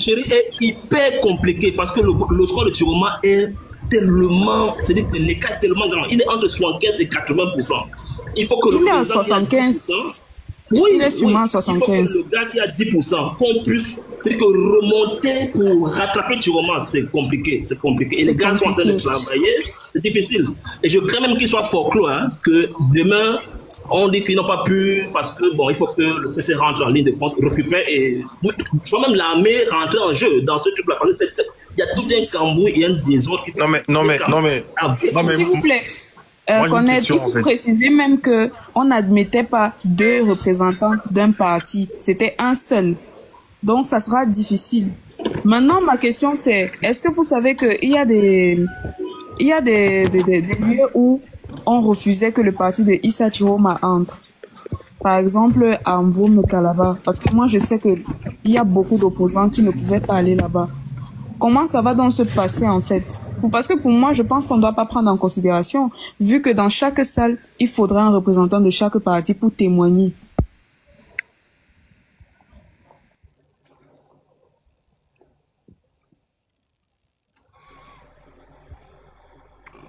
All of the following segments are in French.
tricherie est hyper compliquée parce que le score de Chiroma est tellement, c'est-à-dire que l'écart est tellement grand. Il est entre 75 et 80%. Il faut que il est à 75. Oui, il est sûrement à 75. Il faut que le gars qui a 10% qu'on puisse remonter pour rattraper Chiroma. C'est compliqué, c'est compliqué. Et les gars sont en train de travailler, c'est difficile. Et je crains même qu'il soit folklore, hein, que demain, on dit qu'ils n'ont pas pu, parce que bon, il faut que le CC rentre en ligne de compte, récupère et soit même l'armée rentre en jeu dans ce truc-là. Il y a tout un cambouis et un désordre. S'il vous plaît. Connaître, il faut préciser même que on n'admettait pas 2 représentants d'un parti, c'était un seul. Donc ça sera difficile. Maintenant ma question c'est, est-ce que vous savez que il y a des lieux où on refusait que le parti de Issa Chiroma entre? Par exemple à Mvoum Kalaba, parce que moi je sais que il y a beaucoup d'opposants qui ne pouvaient pas aller là-bas. Comment ça va donc se passer en fait? Parce que pour moi, je pense qu'on ne doit pas prendre en considération, vu que dans chaque salle, il faudra un représentant de chaque parti pour témoigner.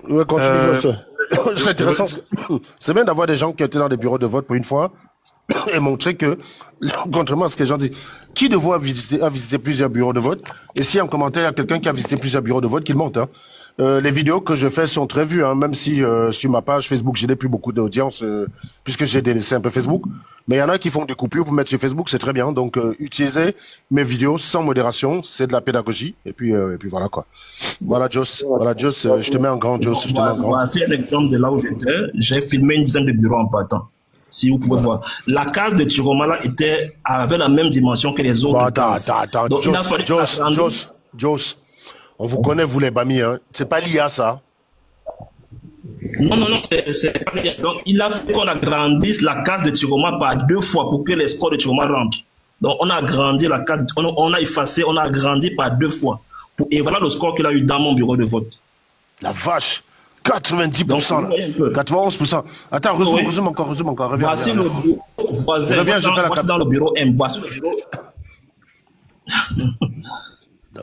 Oui, continue. C'est intéressant. C'est bien d'avoir des gens qui étaient dans des bureaux de vote pour une fois et montrer que, contrairement à ce que les gens disent, qui de vous a visité plusieurs bureaux de vote? Et si en commentaire, il y a quelqu'un qui a visité plusieurs bureaux de vote, qu'il monte. Hein. Les vidéos que je fais sont très vues, hein, même si sur ma page Facebook, je n'ai plus beaucoup d'audience, puisque j'ai délaissé un peu Facebook. Mais il y en a qui font des coupures pour mettre sur Facebook, c'est très bien. Donc, utilisez mes vidéos sans modération, c'est de la pédagogie. Et puis voilà quoi. Voilà, Joss. Voilà, Joss, je te mets en grand, Joss. Voici un exemple de là où j'étais. J'ai filmé une dizaine de bureaux en partant. Si vous pouvez voir. La case de Chiroma là avait la même dimension que les autres. Attends, donc, Joss, on vous connaît, vous les Bami, hein. C'est pas l'IA, ça. Non, c'est pas l'IA. Donc, il a fait qu'on agrandisse la case de Chiroma par 2 fois pour que les scores de Chiroma rentrent. Donc, on a agrandi la case, on a effacé, on a agrandi par 2 fois. Et voilà le score qu'il a eu dans mon bureau de vote. La vache! 90%, là. 91%. Attends, resume encore. Reviens. Voici le bureau. Reviens dans le bureau M. Voici le bureau.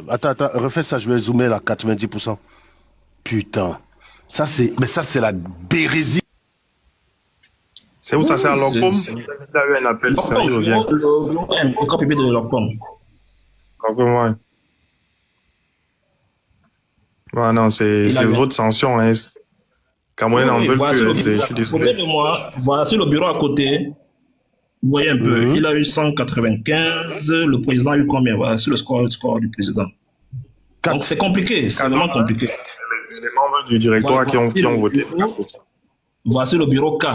Attends, refais ça, je vais zoomer là, 90%. Putain. Ça, c'est la bérésie. C'est où ça, c'est à Lorpom? Il a eu un appel, ça, il revient. Encore publié de Lorpom. Ouais. Ouais, non, c'est votre sanction, hein. Cameroun n'en veut plus, je suis désolé. Voici le bureau à côté. Vous voyez un peu, il a eu 195, le président a eu combien? Voilà, c'est le score du président. Donc c'est compliqué, c'est vraiment compliqué. C'est les membres du directoire qui ont voté. Voici le bureau K,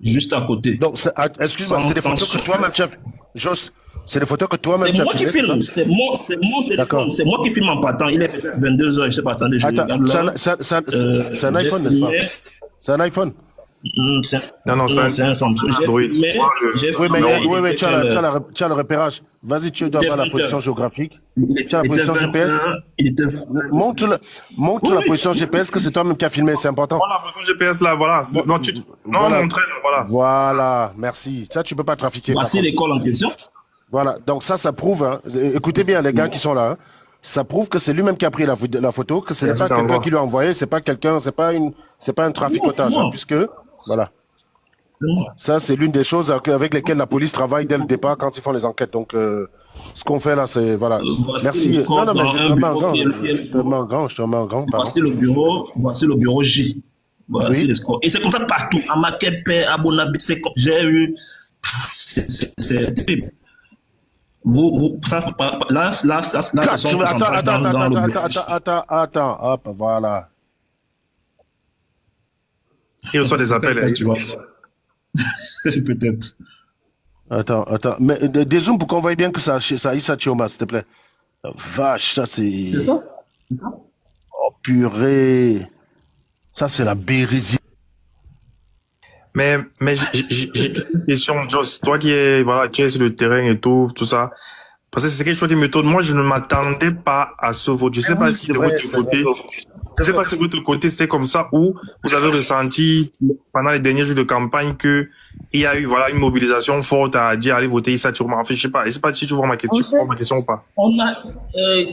juste à côté. Donc, excuse-moi, c'est des photos que toi-même tu as... Joss, c'est des photos que toi-même tu as filmées, c'est moi qui filme, c'est mon téléphone, c'est moi qui filme en partant. Il est peut-être 22h, je ne sais pas, attendez, je regarde là. C'est un iPhone, n'est-ce pas? C'est un iPhone? Non, c'est un Samsung. Oui, mais tu as le repérage. Vas-y, tu dois avoir la position géographique. Tu as la position GPS. Montre la position GPS que c'est toi-même qui as filmé, c'est important. La position GPS là, voilà. Non, montrer, voilà. Voilà, merci. Ça, tu peux pas trafiquer. Voici l'école en question. Voilà, donc ça prouve, hein, écoutez bien les gars qui sont là, hein, ça prouve que c'est lui-même qui a pris la photo, que ce n'est pas quelqu'un qui lui a envoyé, c'est pas un traficotage, hein, puisque, voilà. Ça, c'est l'une des choses avec lesquelles la police travaille dès le départ quand ils font les enquêtes. Donc, ce qu'on fait là, c'est, voilà. Merci. Non, mais je te remets en grand. Voici le bureau J. Voici les scores. Et c'est comme ça partout. À Makepe, à Bonabi, j'ai eu, c'est terrible. Attends, hop, voilà. Il reçoit des appels, tu vois. Peut-être. Attends, mais dézoome pour qu'on voie bien que ça Issa Chiroma, s'il te plaît. Vache, ça c'est... C'est ça? Oh purée. Ça c'est la bérésie. Mais j'ai une question, Joss, toi qui es sur le terrain et tout ça, parce que c'est quelque chose qui me tourne. Moi, je ne m'attendais pas à ce vote. Je ne sais pas si de votre côté, Je sais pas si de votre côté c'était comme ça ou vous avez ressenti pendant les derniers jours de campagne que il y a eu voilà une mobilisation forte à dire allez voter Issa Chiroma. En fait, je sais pas si tu vois ma question ou pas. On a,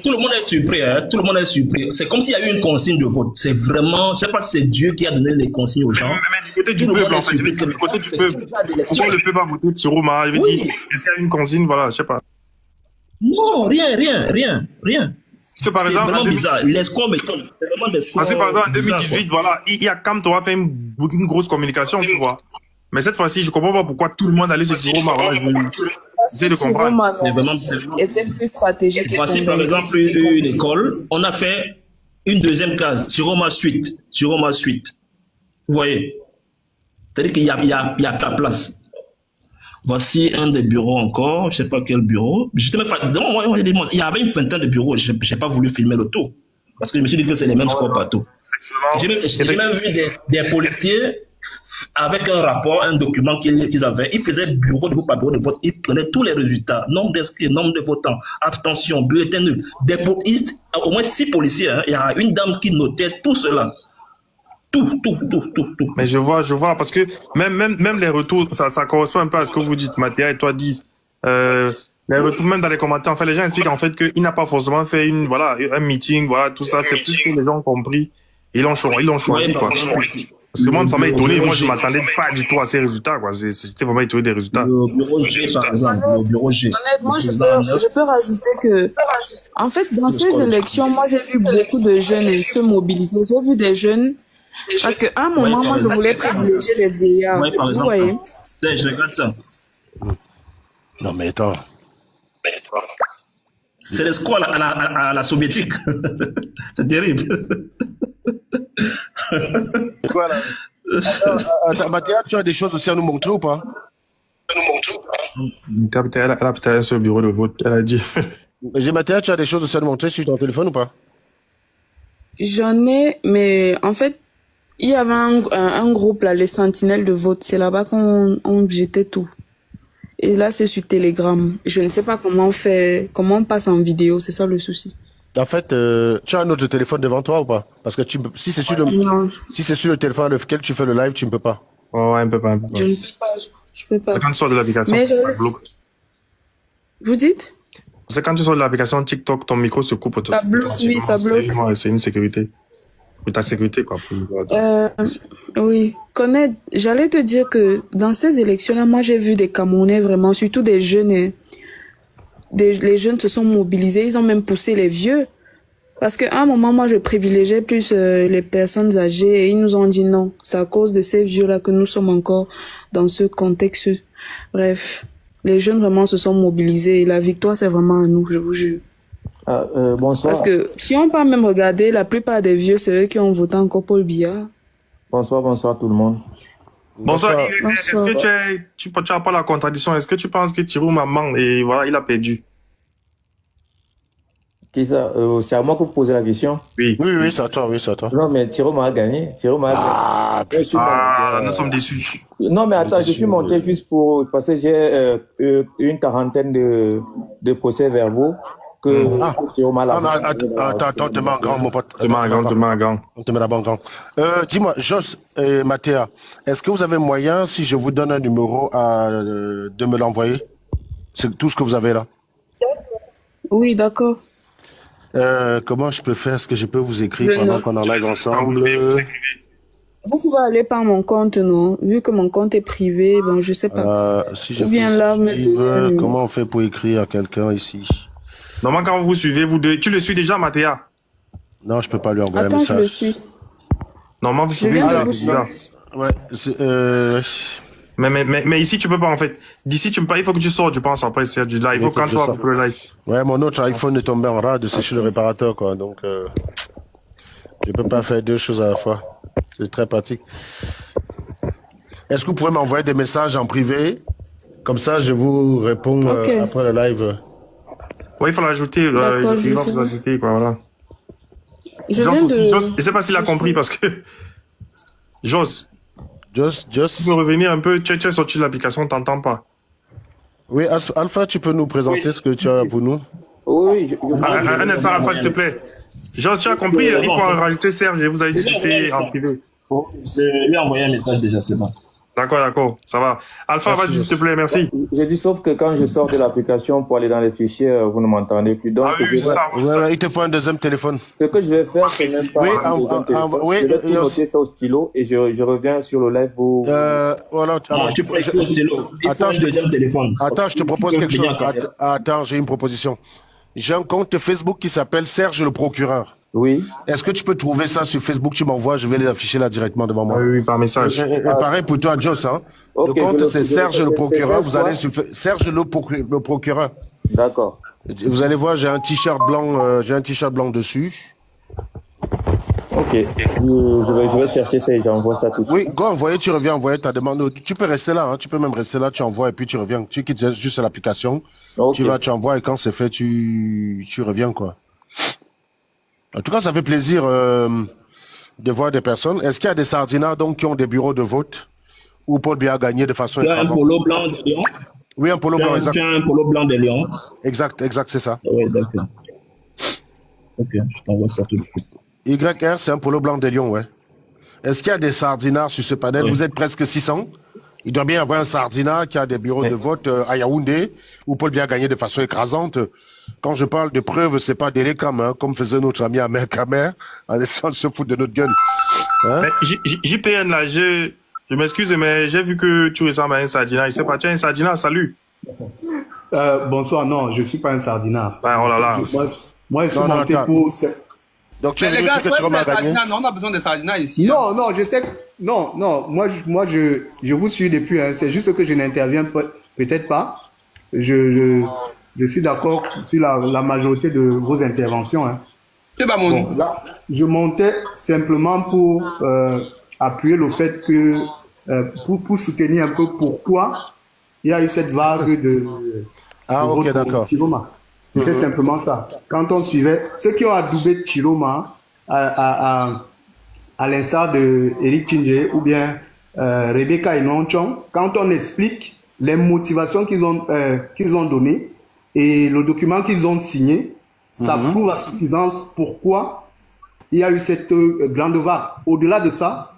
tout le monde est surpris, hein, tout le monde est surpris. C'est comme s'il y a eu une consigne de vote. C'est vraiment, je sais pas si c'est Dieu qui a donné les consignes aux gens. Mais du côté du peuple, en fait, du côté du peuple. Pourquoi le peuple a voté Chiroma? Je veux dire, est-ce qu'il y a une consigne, voilà, je sais pas. Non, rien. C'est par exemple, vraiment bizarre. L'escroc m'étonne. C'est vraiment l'escroc. Parce que par exemple, en 2018, voilà, il y a Cam Toura fait une grosse communication, tu vois. Mais cette fois-ci, je comprends pas pourquoi tout le monde allait sur Chiroma. Voilà, j'essaie de comprendre. C'est vraiment plus stratégique. Voici par exemple une école. On a fait une deuxième case. Chiroma suite. Vous voyez? C'est-à-dire qu'il y a ta place. Voici un des bureaux encore, je ne sais pas quel bureau. Il y avait une vingtaine de bureaux, je n'ai pas voulu filmer le tout. Parce que je me suis dit que c'est les mêmes scores partout. J'ai même vu des policiers avec un rapport, un document qu'ils avaient. Ils faisaient bureau de vote par bureau de vote. Ils prenaient tous les résultats. Nombre d'inscrits, nombre de votants, abstention, bulletin nul. Des polices, au moins 6 policiers. Hein. Il y a une dame qui notait tout cela. Tout. Mais je vois, parce que même les retours, ça correspond un peu à ce que vous dites, Mathéa et toi disent. Les retours, même dans les commentaires, en fait, les gens expliquent en fait qu'il n'a pas forcément fait un meeting, voilà, tout ça. C'est plus que les gens ont compris. Ils l'ont choisi, quoi. Parce que moi, ça m'a étonné. Moi, je m'attendais pas du tout à ces résultats, quoi. J'étais vraiment étonné des résultats. Le bureau G, par exemple. Le bureau G. Honnêtement, je peux rajouter que, en fait, dans ces élections, moi, j'ai vu beaucoup de jeunes se mobiliser. J'ai vu des jeunes. Parce qu'à un moment, moi, je voulais privilégier les vieillards. Oui, par exemple. Vous voyez? Je regarde ça. Non, mais attends. C'est l'escroc à la soviétique. C'est terrible. C'est quoi, là? Attends, Mathéa, tu as des choses aussi à nous montrer ou pas? Elle a peut-être un seul bureau de vote, elle a dit. J'ai Mathéa, tu as des choses aussi à nous montrer sur ton téléphone ou pas? J'en ai, mais en fait, il y avait un groupe là, les sentinelles de vote. C'est là-bas qu'on jetait tout. Et là, c'est sur Telegram. Je ne sais pas comment on passe en vidéo. C'est ça le souci. En fait, tu as un autre téléphone devant toi ou pas? Parce que si c'est sur le téléphone avec lequel tu fais le live, tu ne peux pas. Ouais, un peu pas. Je ne peux pas. Je peux pas. C'est quand tu sors de l'application, ça bloque. Vous dites? C'est quand tu sors de l'application TikTok, ton micro se coupe. Ça bloque, oui, ça bloque. C'est une sécurité. Pour ta sécurité, quoi. Oui. J'allais te dire que dans ces élections-là, moi, j'ai vu des Camerounais vraiment, surtout des jeunes. Les jeunes se sont mobilisés, ils ont même poussé les vieux. Parce qu'à un moment, moi, je privilégiais plus les personnes âgées et ils nous ont dit non. C'est à cause de ces vieux-là que nous sommes encore dans ce contexte. Bref, les jeunes vraiment se sont mobilisés et la victoire, c'est vraiment à nous, je vous jure. Bonsoir. Parce que si on peut même regarder, la plupart des vieux, c'est eux qui ont voté encore Paul Biya. Bonsoir tout le monde. Bonsoir. Est-ce que tu n'as pas la contradiction? Est-ce que tu penses que Chiroma ment et voilà, il a perdu? C'est à moi que vous posez la question? Oui, c'est à toi, Non, mais Chiroma a gagné. Nous sommes déçus. Non, mais attends, je suis monté juste parce que j'ai une quarantaine de procès verbaux. Attends, te mets en grand, mon pote. Te mets en grand. On te met d'abord en grand. Dis-moi, Jos et Mathéa, est-ce que vous avez moyen, si je vous donne un numéro, de me l'envoyer? C'est tout ce que vous avez là? Oui, d'accord. Comment je peux faire? Est-ce que je peux vous écrire pendant qu'on en live ensemble? Vous pouvez aller par mon compte, non? Vu que mon compte est privé, bon, je sais pas. Si je fais comment on fait pour écrire à quelqu'un ici? Normalement, quand vous suivez, vous deux, tu le suis déjà, Mathéa? Non, je peux pas lui envoyer un message. Attends, je le suis. Normalement, vous pouvez. Ouais, mais ici, tu peux pas, en fait. D'ici, tu peux pas, il faut que tu sors, je pense, après, c'est du live. Il faut quand tu vas pour le live. Ouais, mon autre iPhone est tombé en rade, c'est chez le réparateur, quoi. Donc, je peux pas faire deux choses à la fois. C'est très pratique. Est-ce que vous pouvez m'envoyer des messages en privé? Comme ça, je vous réponds après le live. Oui, il faut l'ajouter. Il va vous ajouter, quoi, voilà. Je sais pas s'il a compris parce que. Jos. Tu peux revenir un peu. Tu es sorti de l'application, t'entends pas. Oui, Alpha, tu peux nous présenter ce que tu as pour nous? Oui, je Un instant, Alpha, s'il te plaît. Jean, tu as compris, il faut rajouter Serge et vous allez discuter en privé. Je lui ai envoyé un message déjà, c'est bon. D'accord, ça va. Alpha, vas-y, s'il te plaît, merci. J'ai dit, sauf que quand je sors de l'application pour aller dans les fichiers, vous ne m'entendez plus. Donc, oui, ça. Il te faut un deuxième téléphone. Ce que je vais faire, c'est même pas un deuxième téléphone. Je vais tout noter ça au stylo et je reviens sur le live. Voilà. Tu peux écrire au stylo. Il faut un deuxième téléphone. Attends, je te propose quelque chose. Attends, j'ai une proposition. J'ai un compte Facebook qui s'appelle Serge le Procureur. Oui. Est-ce que tu peux trouver ça sur Facebook? Tu m'envoies, je vais les afficher là directement devant moi. Oui, par message. Pareil pour toi, Joss. Hein. Okay, le compte, c'est Serge le Procureur. Vous allez sur Serge le Procureur. D'accord. Vous allez voir, j'ai un t-shirt blanc, dessus. Ok. Je vais chercher ça et j'envoie ça tout de suite. Oui, go envoyer, tu reviens envoyer ta demande. Tu peux rester là, hein. Tu peux même rester là, tu envoies et puis tu reviens. Tu quittes juste l'application. Okay. Tu envoies et quand c'est fait, tu reviens, quoi. En tout cas, ça fait plaisir de voir des personnes. Est-ce qu'il y a des sardinats donc qui ont des bureaux de vote où Paul Biya a gagné de façon écrasante? Tu as un polo blanc de Lyon? Oui, un polo blanc, exact. Tu as un polo blanc de Lyon? Exact, c'est ça. Oui, d'accord. Ok, je t'envoie ça tout de suite. YR, c'est un polo blanc de Lyon, ouais. Est-ce qu'il y a des sardinats sur ce panel? Oui. Vous êtes presque 600. Il doit bien y avoir un sardinat qui a des bureaux de vote à Yaoundé où Paul Biya a gagné de façon écrasante. Quand je parle de preuves, c'est pas des hein, comme faisait notre ami Ahmed Kamer, en essayant de se foutre de notre gueule. Hein? JPN, là, je m'excuse, mais j'ai vu que tu ressembles à un sardinat. Je sais pas, tu es un sardinat, salut. Bonsoir, non, je suis pas un sardinat. Ah, oh là là. Moi, je suis monté pour... Donc, les gars, c'est vrai que les sardinats, non, on a besoin de sardinats ici. Non, non, je sais que... Non, moi, je vous suis depuis, hein. C'est juste que je n'interviens peut-être pas. Je suis d'accord sur la majorité de vos interventions. Hein. C'est pas mon... Bon, là, je montais simplement pour appuyer le fait que, pour soutenir un peu pourquoi il y a eu cette vague de ok, d'accord. Chiroma. C'était simplement ça. Quand on suivait ceux qui ont adoubé Chiroma à l'instar de Eric Tchindjé ou bien Rebecca Enonchong, quand on explique les motivations qu'ils ont données, et le document qu'ils ont signé, ça prouve à suffisance pourquoi il y a eu cette grande vague. Au-delà de ça,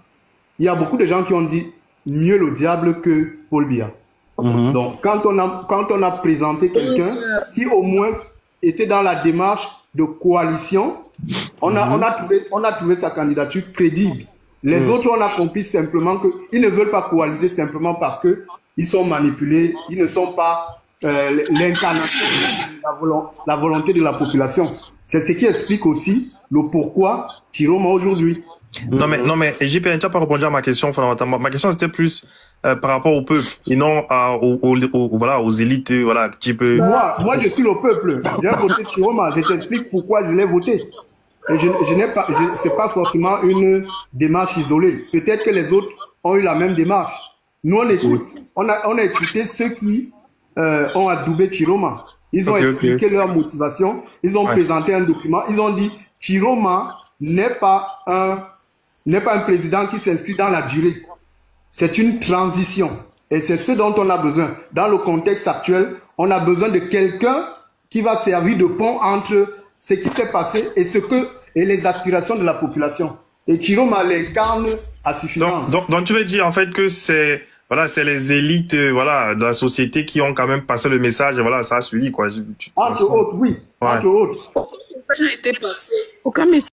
il y a beaucoup de gens qui ont dit mieux le diable que Paul Biya. Donc, quand on a présenté quelqu'un qui au moins était dans la démarche de coalition, on a trouvé sa candidature crédible. Les autres, on a compris simplement qu'ils ne veulent pas coaliser simplement parce que ils sont manipulés, ils ne sont pas l'incarnation de la volonté de la population. C'est ce qui explique aussi le pourquoi Chiroma aujourd'hui. Non mais JPN, tu n'as pas répondu à ma question fondamentalement. Ma question c'était plus par rapport au peuple et non aux élites, voilà, qui peut. Moi je suis le peuple. J'ai voté Chiroma. Je t'explique pourquoi je l'ai voté. Et c'est pas forcément une démarche isolée. Peut-être que les autres ont eu la même démarche. Nous on écoute. On a écouté ceux qui ont adoubé Chiroma. Ils ont expliqué leur motivation. Ils ont présenté un document. Ils ont dit Chiroma n'est pas un président qui s'inscrit dans la durée. C'est une transition. Et c'est ce dont on a besoin. Dans le contexte actuel, on a besoin de quelqu'un qui va servir de pont entre ce qui s'est passé et les aspirations de la population. Et Chiroma l'incarne à suffisance. Donc tu veux dire en fait que c'est les élites de la société qui ont quand même passé le message et voilà, ça a suivi quoi. Entre autres, oui. Ouais. Entre autres. J'ai été passé. Aucun message.